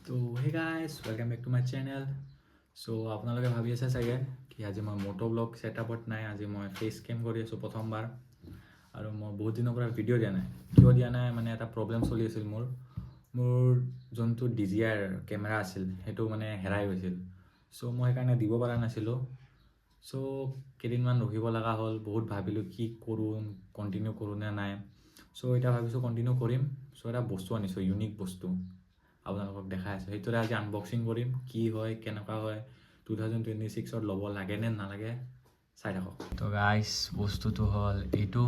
তো hey guys welcome back to my channel. চ' আপোনালোকে ভাবি আছে চাগে কি আজি মই মটো ব্লগ ছেটআপত নাই, আজি মই ফেচ কেম কৰি আছোঁ প্ৰথমবাৰ। আৰু মই বহুত দিনৰ পৰা ভিডিঅ' দিয়া নাই। কিয় দিয়া নাই মানে এটা প্ৰব্লেম চলি আছিল মোৰ যোনটো DJI কেমেৰা আছিল সেইটো মানে হেৰাই গৈছিল। চ' মই সেইকাৰণে দিব পৰা নাছিলোঁ। চ' কেইদিনমান ৰখিব লগা হ'ল। বহুত ভাবিলোঁ কি কৰোঁ, কণ্টিনিউ কৰোঁ নে নাই। চ' এতিয়া ভাবিছোঁ কণ্টিনিউ কৰিম। চ' এটা বস্তু আনিছোঁ, ইউনিক বস্তু আপোনালোকক দেখাই আছোঁ। সেইটোৰে আজি আনবক্সিং কৰিম, কি হয় কেনেকুৱা হয়, 2026ত ল'ব লাগে নে নালাগে, চাই থাকক। তো গাইজ বস্তুটো হ'ল এইটো,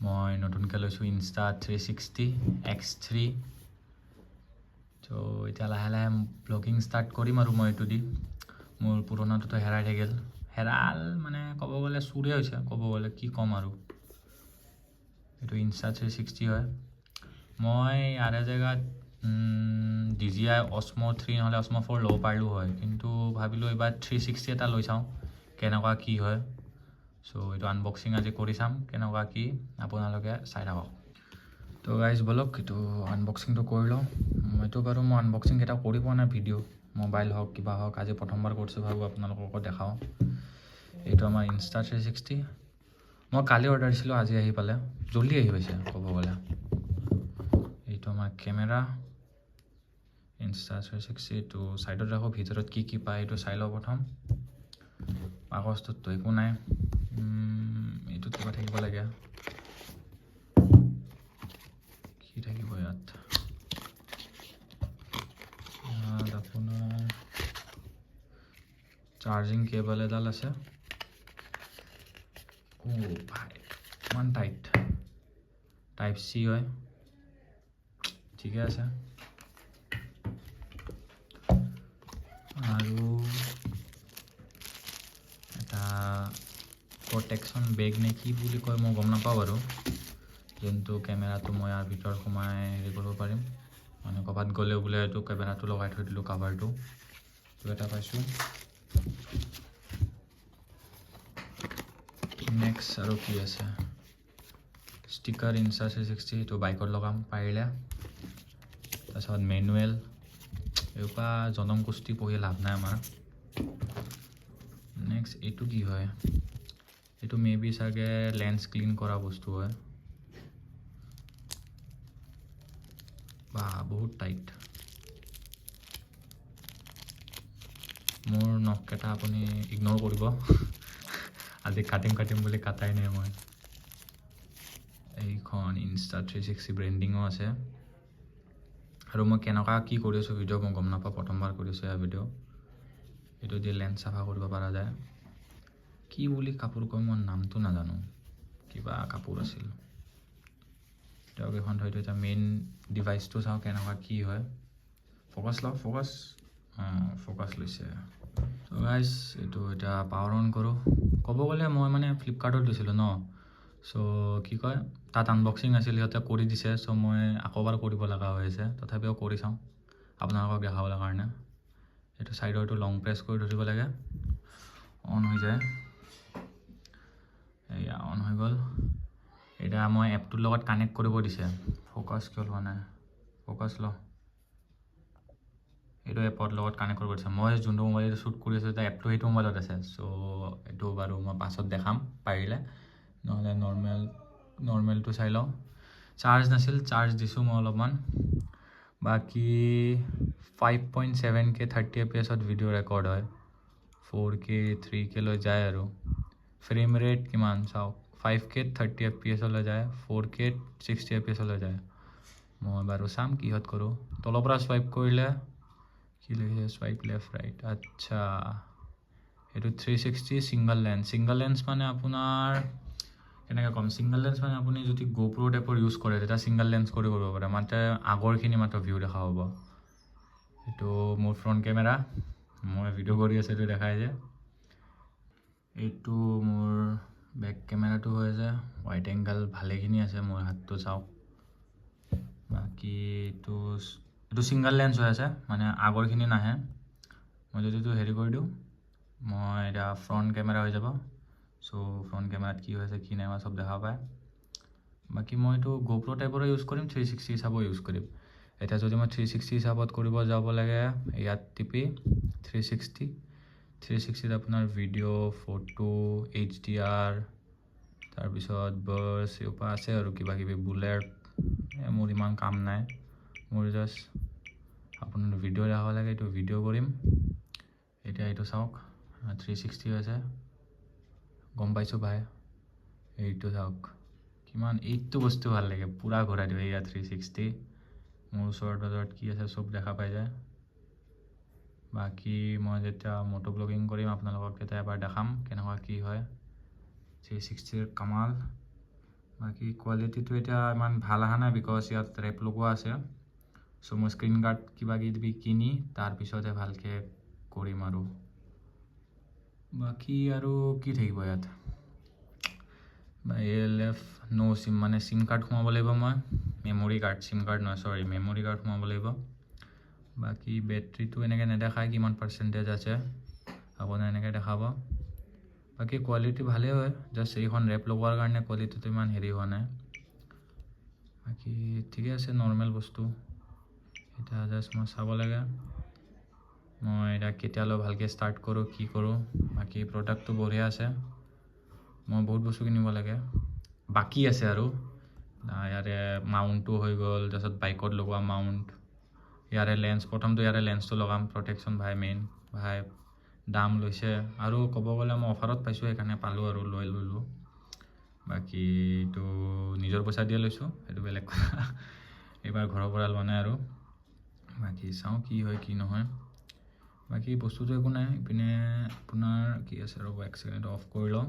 মই নতুনকৈ লৈছোঁ Insta360 X3। ত' এতিয়া লাহে লাহে ব্লগিং ষ্টাৰ্ট কৰিম আৰু মই এইটো দি। মোৰ পুৰণাটোতো হেৰাই থাকিল, হেৰাল মানে ক'ব গ'লে চুৰে হৈছে, ক'ব গ'লে কি ক'ম আৰু। এইটো Insta360 হয়। মই ইয়াৰে জেগাত DJI Osmo 3 নহ'লে Osmo 4 ল'ব পাৰিলোঁ হয়, কিন্তু ভাবিলোঁ এইবাৰ 360 এটা লৈ চাওঁ কেনেকুৱা কি হয়। চ' এইটো আনবক্সিং আজি কৰি চাম কেনেকুৱা কি, আপোনালোকে চাই থাকক। তো গাইজ ব'লক এইটো আনবক্সিংটো কৰি লওঁ। মইতো বাৰু মই আনবক্সিং কেইটা কৰি পোৱা নাই ভিডিঅ', মোবাইল হওক কিবা হওক, আজি প্ৰথমবাৰ কৰিছোঁ, ভাবোঁ আপোনালোককো দেখাওঁ। এইটো আমাৰ Insta360। মই কালি অৰ্ডাৰ দিছিলোঁ, আজি আহি পালে, জল্দি আহি পাইছে ক'ব গ'লে। এইটো আমাৰ কেমেৰা Insta360। এইটো ছাইডত ৰাখোঁ, ভিতৰত কি কি পায় এইটো চাই লওঁ প্ৰথম। কাগজটোততো একো নাই, এইটোত কিবা থাকিব লাগে। কি থাকিব ইয়াত আপোনাৰ চাৰ্জিং কেবল এডাল আছে। ভাই ইমান টাইপ চি হয়, ঠিকে আছে। আৰু এটা প্ৰটেকশ্যন বেগ নে কি বুলি কয় মই গম নাপাওঁ বাৰু, যোনটো কেমেৰাটো মই ইয়াৰ ভিতৰত সোমাই হেৰি কৰিব পাৰিম, মানে ক'ৰবাত গ'লেও বোলে এইটো কেমেৰাটো লগাই থৈ দিলোঁ কাভাৰটো। এইটো এটা পাইছোঁ। নেক্সট আৰু কি আছে, ষ্টিকাৰ Insta360, এইটো বাইকত লগাম পাৰিলে। তাৰপিছত মেনুৱেল, এইৰপৰা জনম কুস্তি পঢ়ি লাভ নাই আমাৰ। নেক্সট এইটো কি হয়, এইটো মে বি চাগে লেন্স ক্লিন কৰা বস্তু হয়। বা বহুত টাইট। মোৰ নখকেইটা আপুনি ইগন'ৰ কৰিব আজি কাটিম বুলি কাটাই নাই মই। এইখন Insta360 ব্ৰেণ্ডিঙো আছে। আৰু মই কেনেকুৱা কি কৰি আছোঁ ভিডিঅ' মই গম নাপাওঁ, প্ৰথমবাৰ কৰিছোঁ এয়া ভিডিঅ'। এইটো দি লেন্স চাফা কৰিব পৰা যায়। কি বুলি কাপোৰ কয় মই নামটো নাজানো, কিবা কাপোৰ আছিল। তেওঁক এখন থৈ এতিয়া মেইন ডিভাইচটো চাওঁ কেনেকুৱা কি হয়। ফ'কাছ লৈছে। তো গাইজ এইটো এতিয়া পাৱাৰ অন কৰোঁ। ক'ব গ'লে মই মানে ফ্লিপকাৰ্টত লৈছিলোঁ ন, চ' কি কয় তাত আনবক্সিং আছিল, সিহঁতে কৰি দিছে। চ' মই আকৌবাৰ কৰিব লগা হৈ আছে, তথাপিও কৰি চাওঁ আপোনালোকক দেখাবলৈ কাৰণে। এইটো ছাইডৰটো লং প্ৰেছ কৰি ধৰিব লাগে, অন হৈ যায়। এয়া অন হৈ গ'ল। এতিয়া মই এপটোৰ লগত কানেক্ট কৰিব দিছে। ফ'কাছ কিয় লোৱা নাই, ফ'কাছ ল। এইটো এপৰ লগত কানেক্ট কৰিব দিছে। মই যোনটো মোবাইলত শ্বুট কৰি আছোঁ এতিয়া এপটো সেইটো মোবাইলত আছে। চ' এইটো বাৰু মই পাছত দেখাম পাৰিলে, নহ'লে নৰ্মেলটো চাই লওঁ। চাৰ্জ নাছিল, চাৰ্জ দিছোঁ মই অলপমান। বাকী 5.7K 30 FPS ভিডিঅ' ৰেকৰ্ড হয়, 4K 3K লৈ যায় আৰু। ফ্ৰেম ৰেট কিমান চাওক, 5K 30 FPS যায়, 4K 60 FPS যায়। মই বাৰু চাম কিহত কৰোঁ। তলৰ পৰা চুৱাইপ কৰিলে কি লিখিছে, চুৱাইপ লেফ্ট ৰাইট, আচ্ছা। এইটো 360 ছিংগল লেন্স মানে আপোনাৰ কেনেকৈ ক'ম, ছিংগল লেন্স মানে আপুনি যদি GoPro টাইপৰ ইউজ কৰে তেতিয়া ছিংগল লেন্স কৰিব পাৰে, মাত্ৰ আগৰখিনি মাত্ৰ ভিউ দেখা পাব। এইটো মোৰ ফ্ৰণ্ট কেমেৰা, মই ভিডিঅ' কৰি আছোঁ এইটো দেখাই যে। এইটো মোৰ বেক কেমেৰাটো হৈ আছে, হোৱাইট এংগল ভালেখিনি আছে, মোৰ হাতটো চাওক। বাকী এইটো ছিংগল লেন্স হৈ আছে, মানে আগৰখিনি নাহে। মই যদি এইটো হেৰি কৰি দিওঁ, মই এতিয়া ফ্ৰণ্ট কেমেৰা হৈ যাব। চ' ফ্ৰণ্ট কেমেৰাত কি হৈছে কি নাই মই চব দেখা পায়। বাকী মই এইটো GoPro টাইপৰো ইউজ কৰিম, 360 চাব ইউজ কৰিম। এতিয়া যদি মই 360 হিচাপত কৰিব যাব লাগে ইয়াত টিপি 360ত আপোনাৰ ভিডিঅ' ফটো HDR তাৰপিছত বাৰ্ছ এওপা আছে আৰু কিবা কিবি বুলেট মোৰ ইমান কাম নাই মোৰ জাষ্ট আপোনাৰ ভিডিঅ' দেখাব লাগে এইটো ভিডিঅ' কৰিম এতিয়া এইটো চাওক 360 আছে গম পাইছোঁ ভাই এইটো চাওক কিমান এইটো বস্তু ভাল লাগে পুৰা ঘূৰাই দিব এয়া 360 মোৰ ওচৰত কি আছে চব দেখা পাই যায় বাকী মই যেতিয়া মটো ব্লগিং কৰিম আপোনালোকক তেতিয়া এবাৰ দেখাম কেনেকুৱা কি হয় 360ৰ কামাল বাকী কোৱালিটিটো এতিয়া ইমান ভাল অহা নাই বিকজ ইয়াত ৰেপ লগোৱা আছে চ' মই স্ক্ৰীণ গাৰ্ড কিবা কিবি কিনি তাৰপিছতহে ভালকৈ কৰিম আৰু বাকী আৰু কি থাকিব ইয়াত ALF নো চিম মানে চিম কাৰ্ড সোমাব লাগিব মই মেমৰি কাৰ্ড চিম কাৰ্ড নহয় চৰি মেমৰি কাৰ্ড সোমাব লাগিব বাকী বেটাৰীটো এনেকৈ নেদেখায় কিমান পাৰ্চেণ্টেজ আছে আপোনাৰ এনেকৈ দেখাব বাকী কোৱালিটি ভালেই হয় জাষ্ট এইখন ৰেপ লগোৱাৰ কাৰণে কোৱালিটিটো ইমান হেৰি হোৱা নাই বাকী ঠিকে আছে নৰ্মেল বস্তু এতিয়া জাষ্ট মই চাব লাগে মই এতিয়া কেতিয়ালৈ ভালকৈ ষ্টাৰ্ট কৰোঁ কি কৰোঁ বাকী প্ৰডাক্টটো বঢ়িয়া আছে মই বহুত বস্তু কিনিব লাগে বাকী আছে আৰু ইয়াৰে মাউণ্টটো হৈ গ'ল তাৰপিছত বাইকত লগোৱা মাউণ্ট ইয়াৰে লেন্স প্ৰথমটো ইয়াৰে লেন্সটো লগাম প্ৰটেকশ্যন ভাই মেইন ভাই দাম লৈছে আৰু ক'ব গ'লে মই অফাৰত পাইছোঁ সেইকাৰণে পালোঁ আৰু লৈ ল'লোঁ বাকী এইটো নিজৰ পইচা দিয়ে লৈছোঁ সেইটো বেলেগ কথা এইবাৰ ঘৰৰ পৰা লোৱা নাই আৰু বাকী চাওঁ কি হয় কি নহয় বাকী বস্তুটো একো নাই ইপিনে আপোনাৰ কি আছে ৰ'ব এক ছেকেণ্ড অফ কৰি লওঁ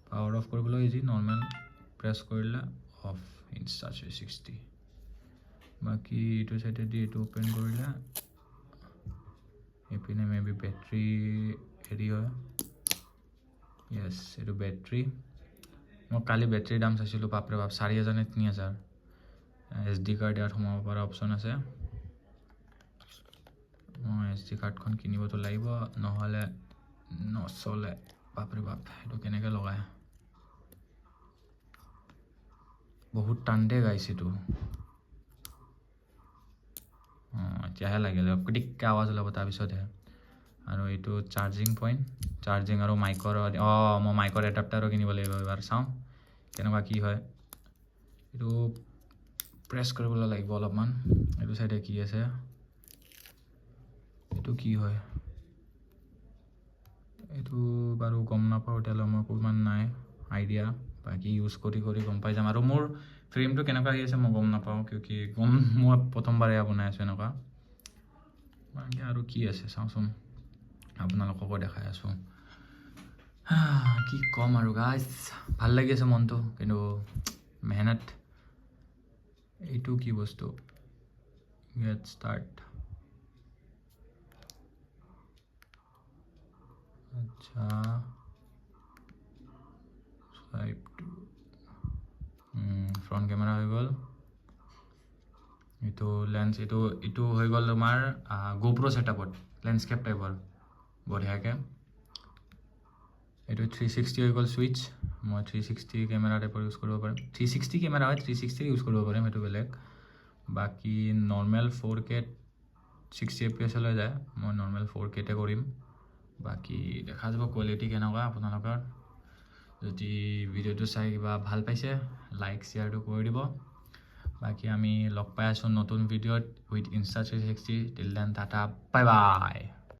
পাৱাৰ অফ কৰিবলৈ ইজি নৰ্মেল প্ৰেছ কৰিলে অফ Insta360 বাকী এইটো চাইডে দি এইটো অ'পেন কৰিলে এইপিনে মে বি বেটৰী হেৰি হয় য়েছ এইটো বেটৰী মই কালি বেটৰীৰ দাম চাইছিলোঁ বাপৰে বাপ 4,000 নে 3,000 SD কাৰ্ড ইয়াত সোমাব পৰা অপশ্যন আছে মই SD কাৰ্ডখন কিনিবতো লাগিব নহ'লে নচলে বাপৰে বাপ এইটো কেনেকৈ লগায় বহুত টানতে গাইছে এইটো এতিয়াহে লাগিলে পিটিককৈ আৱাজ ওলাব তাৰপিছতহে আৰু এইটো চাৰ্জিং পইণ্ট চাৰ্জিং আৰু মাইকৰ মই মাইকৰ এডাপ্টাৰো কিনিব লাগিব এবাৰ চাওঁ কেনেকুৱা কি হয় এইটো প্ৰেছ কৰিবলৈ লাগিব অলপমান এইটো চাইডে কি আছে এইটো কি হয় এইটো বাৰু গম নাপাওঁ এতিয়ালৈ মই ইমান নাই আইডিয়া বাকী ইউজ কৰি গম পাই যাম আৰু মোৰ ফ্ৰেমটো কেনেকুৱা আহি আছে মই গম নাপাওঁ কিয় মই প্ৰথমবাৰ এয়া বনাই আছোঁ এনেকুৱা বাকী আৰু কি আছে চাওঁচোন আপোনালোককো দেখাই আছোঁ কি ক'ম আৰু গাইজ ভাল লাগি আছে মনটো কিন্তু মেহনত এইটো কি বস্তু গেট ষ্টাৰ্ট আচ্ছা ফ্ৰণ্ট কেমেৰা হৈ গ'ল এইটো লেন্স এইটো হৈ গ'ল তোমাৰ GoPro ছেটআপত লেন্সকেপ টাইপৰ বঢ়িয়াকৈ এইটো 360 হৈ গ'ল ছুইচ মই 360 কেমেৰা টাইপৰ ইউজ কৰিব পাৰিম 360 কেমেৰা হয় 360 ইউজ কৰিব পাৰিম সেইটো বেলেগ বাকী নৰ্মেল 4K 60 FPS লৈ যায় মই নৰ্মেল 4Kতে কৰিম বাকী দেখা যাব কোৱালিটি কেনেকুৱা আপোনালোকৰ যদি ভিডিঅ'টো চাই কিবা ভাল পাইছে লাইক শ্বেয়াৰটো কৰি দিব বাকী আমি লগ পাই আছোঁ নতুন ভিডিঅ'ত with Insta360 till then tata bye bye